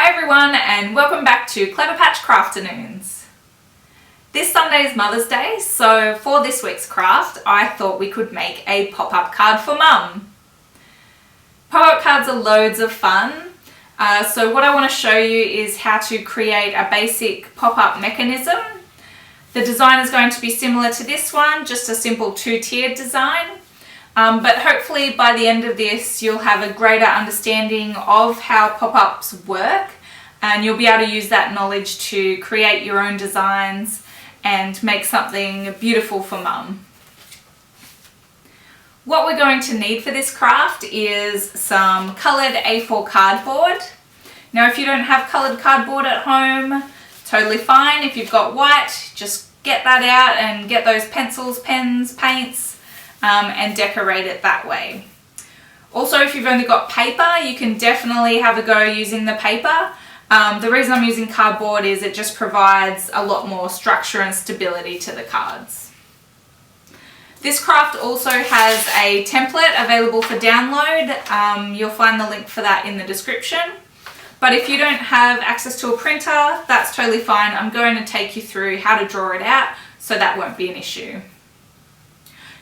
Hi everyone and welcome back to CleverPatch Crafternoons. This Sunday is Mother's Day, so for this week's craft I thought we could make a pop-up card for Mum. Pop-up cards are loads of fun, so what I want to show you is how to create a basic pop-up mechanism. The design is going to be similar to this one, just a simple two-tiered design. But hopefully by the end of this you'll have a greater understanding of how pop-ups work and you'll be able to use that knowledge to create your own designs and make something beautiful for Mum. What we're going to need for this craft is some coloured A4 cardboard. Now if you don't have coloured cardboard at home, totally fine. If you've got white, just get that out and get those pencils, pens, paints, and decorate it that way. Also, if you've only got paper, you can definitely have a go using the paper. The reason I'm using cardboard is it just provides a lot more structure and stability to the cards. This craft also has a template available for download. You'll find the link for that in the description. But if you don't have access to a printer, that's totally fine. I'm going to take you through how to draw it out, so that won't be an issue.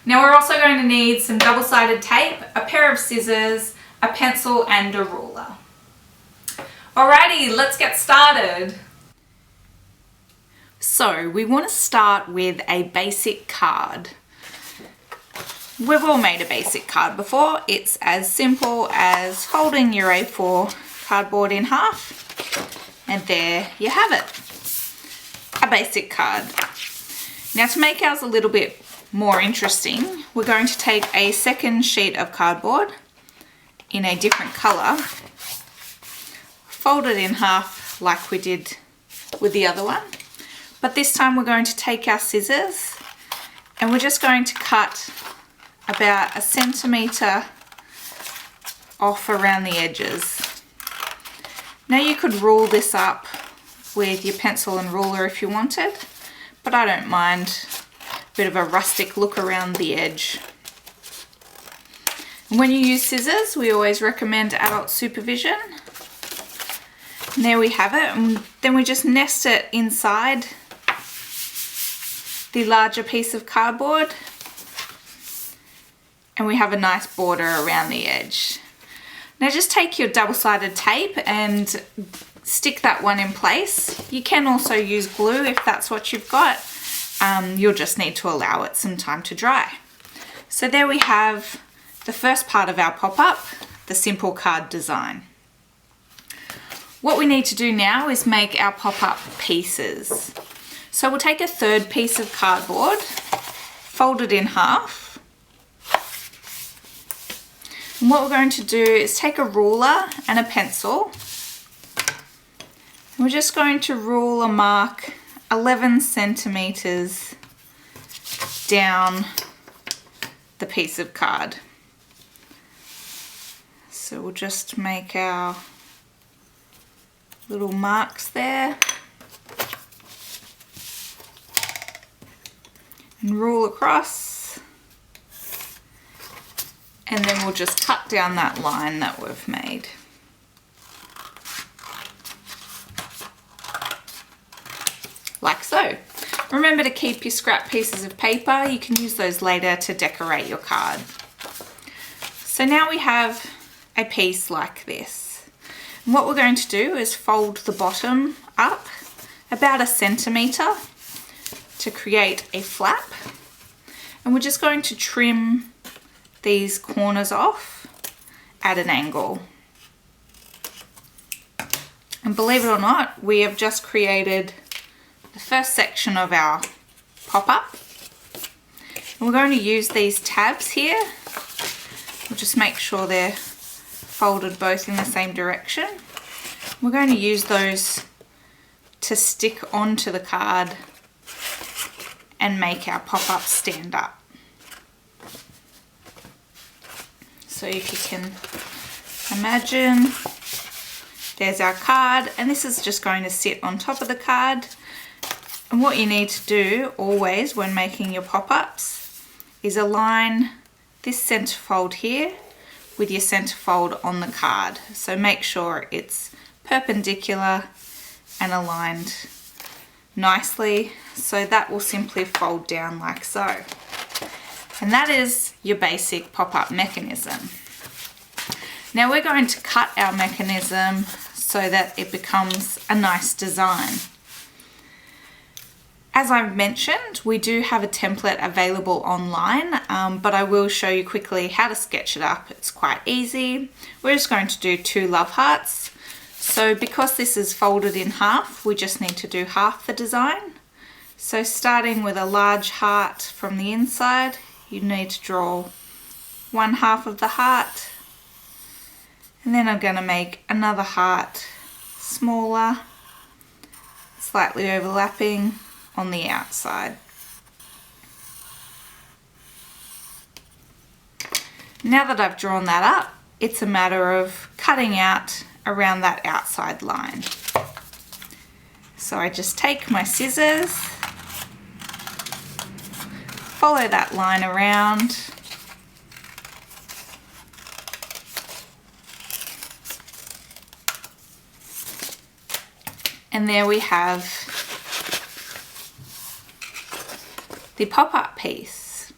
Now we're also going to need some double-sided tape, a pair of scissors, a pencil and a ruler. Alrighty, let's get started. So we want to start with a basic card. We've all made a basic card before. It's as simple as folding your A4 cardboard in half and there you have it, a basic card. Now to make ours a little bit more interesting, we're going to take a second sheet of cardboard in a different colour, fold it in half like we did with the other one, but this time we're going to take our scissors and we're just going to cut about 1 centimetre off around the edges. Now you could rule this up with your pencil and ruler if you wanted, but I don't mind. Bit of a rustic look around the edge. And when you use scissors, we always recommend adult supervision. And there we have it, and then we just nest it inside the larger piece of cardboard and we have a nice border around the edge. Now just take your double-sided tape and stick that one in place. You can also use glue if that's what you've got. You'll just need to allow it some time to dry. So there we have the first part of our pop-up, the simple card design. What we need to do now is make our pop-up pieces. So we'll take a third piece of cardboard, fold it in half. And what we're going to do is take a ruler and a pencil. We're just going to rule a mark 11 centimetres down the piece of card. So we'll just make our little marks there and rule across, and then we'll just cut down that line that we've made. Like so. Remember to keep your scrap pieces of paper. You can use those later to decorate your card. So now we have a piece like this. And what we're going to do is fold the bottom up about 1 centimetre to create a flap. And we're just going to trim these corners off at an angle. And believe it or not, we have just created the first section of our pop-up. We're going to use these tabs here. We'll just make sure they're folded both in the same direction. We're going to use those to stick onto the card and make our pop-up stand up. So if you can imagine, there's our card, and this is just going to sit on top of the card. And what you need to do always when making your pop-ups is align this centerfold here with your centerfold on the card. So make sure it's perpendicular and aligned nicely. So that will simply fold down like so. And that is your basic pop-up mechanism. Now we're going to cut our mechanism so that it becomes a nice design. As I've mentioned, we do have a template available online, but I will show you quickly how to sketch it up. It's quite easy. We're just going to do 2 love hearts. So because this is folded in half, we just need to do half the design. So starting with a large heart from the inside, you need to draw 1/2 of the heart. And then I'm going to make another heart smaller, slightly overlapping on the outside. Now that I've drawn that up, it's a matter of cutting out around that outside line. So I just take my scissors, follow that line around, and there we have the pop-up piece.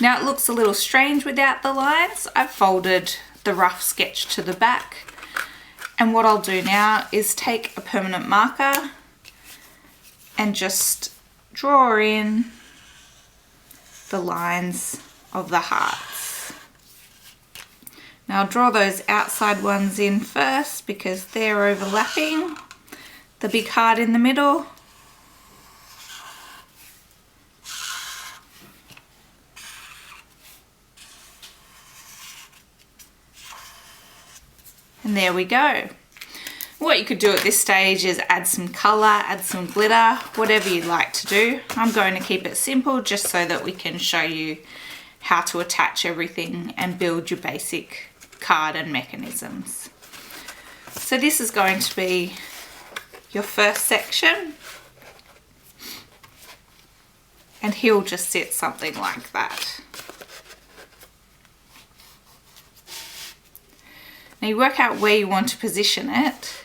Now it looks a little strange without the lines. I've folded the rough sketch to the back, and what I'll do now is take a permanent marker and just draw in the lines of the hearts. Now I'll draw those outside ones in first because they're overlapping. The big heart in the middle. And there we go. What you could do at this stage is add some colour, add some glitter, whatever you'd like to do. I'm going to keep it simple just so that we can show you how to attach everything and build your basic card and mechanisms. So this is going to be your first section, and he'll just sit something like that. Now you work out where you want to position it.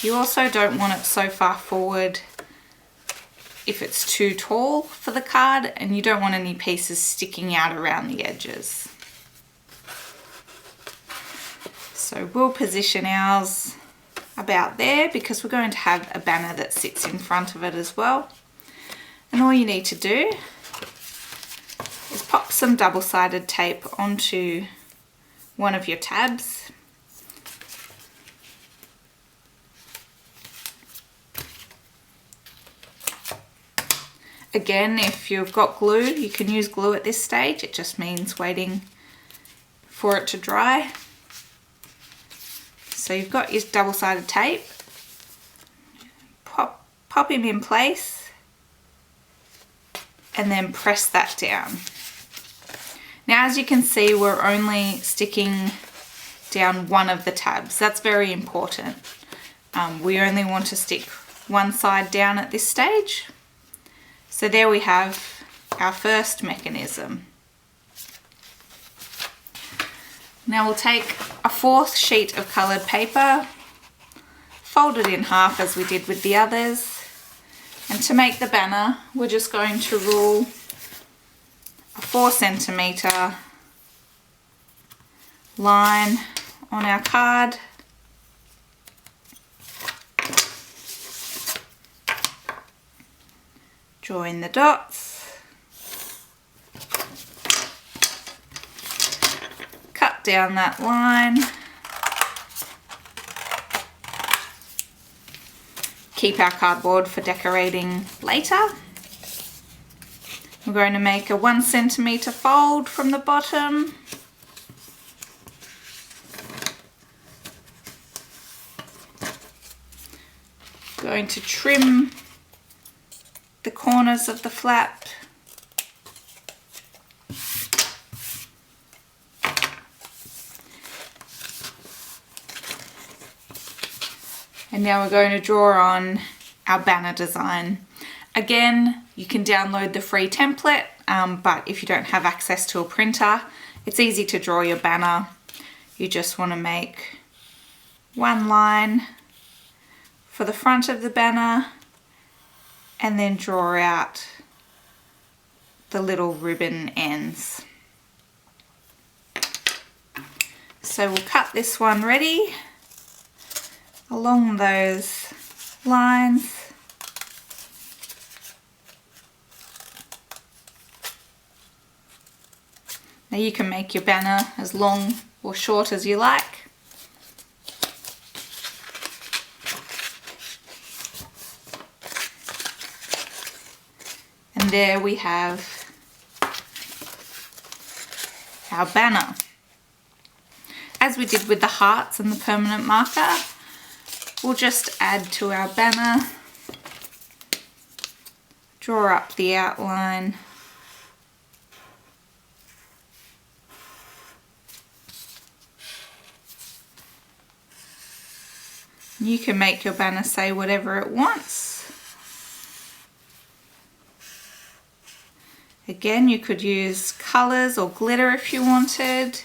You also don't want it so far forward if it's too tall for the card, and you don't want any pieces sticking out around the edges. So we'll position ours about there because we're going to have a banner that sits in front of it as well. And all you need to do is pop some double-sided tape onto one of your tabs. Again, if you've got glue, you can use glue at this stage. It just means waiting for it to dry. So you've got your double-sided tape, pop him in place, and then press that down. Now as you can see, we're only sticking down one of the tabs. That's very important. We only want to stick one side down at this stage. So there we have our first mechanism. Now we'll take a 4th sheet of coloured paper, fold it in half as we did with the others, and to make the banner we're just going to rule a 4 centimetre line on our card. Join the dots, cut down that line, keep our cardboard for decorating later. We're going to make a 1 centimetre fold from the bottom. Going to trim the corners of the flap. And now we're going to draw on our banner design. Again, you can download the free template, but if you don't have access to a printer, it's easy to draw your banner. You just want to make one line for the front of the banner, and then draw out the little ribbon ends. So we'll cut this one ready along those lines. Now you can make your banner as long or short as you like. And there we have our banner. As we did with the hearts and the permanent marker, we'll just add to our banner, draw up the outline, you can make your banner say whatever it wants. Again, you could use colours or glitter if you wanted.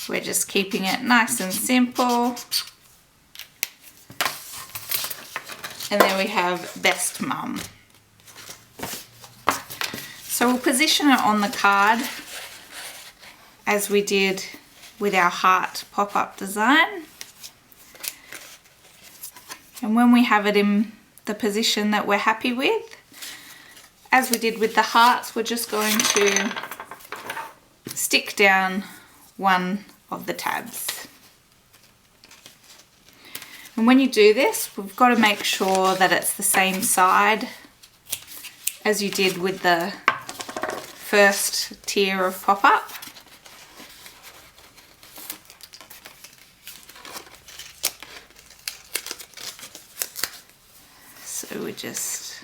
We're just keeping it nice and simple. And then we have Best Mum. So we'll position it on the card as we did with our heart pop-up design. And when we have it in the position that we're happy with, as we did with the hearts, we're just going to stick down one of the tabs. And when you do this, we've got to make sure that it's the same side as you did with the first tier of pop-up. So we just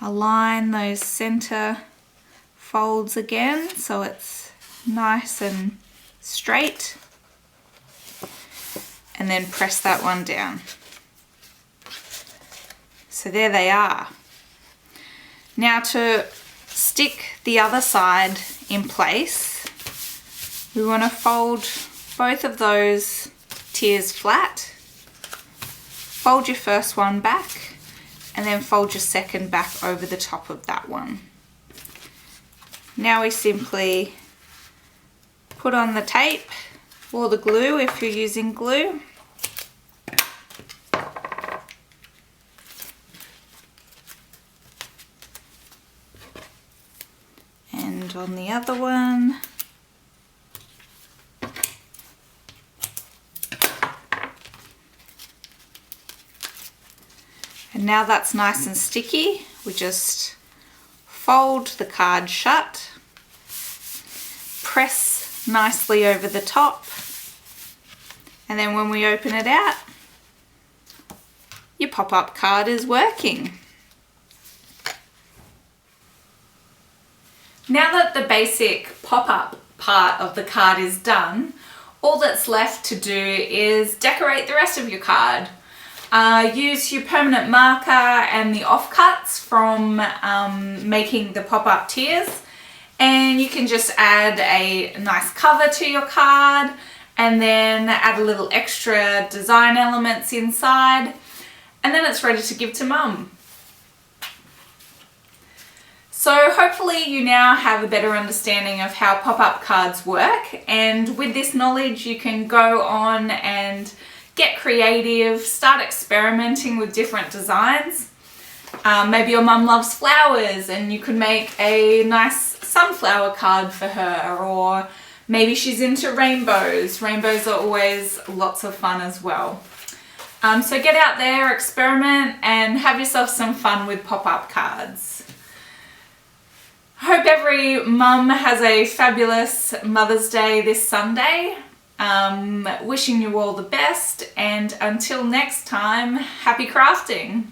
align those center folds again so it's nice and straight, and then press that one down. So there they are. Now to stick the other side in place, we want to fold both of those tiers flat, fold your first one back, and then fold your second back over the top of that one. Now we simply put on the tape or the glue if you're using glue. And on the other one. And now that's nice and sticky, we just fold the card shut, press nicely over the top, and then when we open it out, your pop-up card is working. Now that the basic pop-up part of the card is done, all that's left to do is decorate the rest of your card. Use your permanent marker and the offcuts from making the pop-up tiers, and you can just add a nice cover to your card and then add a little extra design elements inside, and then it's ready to give to Mum. So hopefully you now have a better understanding of how pop-up cards work, and with this knowledge you can go on and get creative, start experimenting with different designs. Maybe your mum loves flowers and you could make a nice sunflower card for her, or maybe she's into rainbows. Rainbows are always lots of fun as well. So get out there, experiment, and have yourself some fun with pop-up cards. Hope every mum has a fabulous Mother's Day this Sunday. Wishing you all the best, and until next time, happy crafting!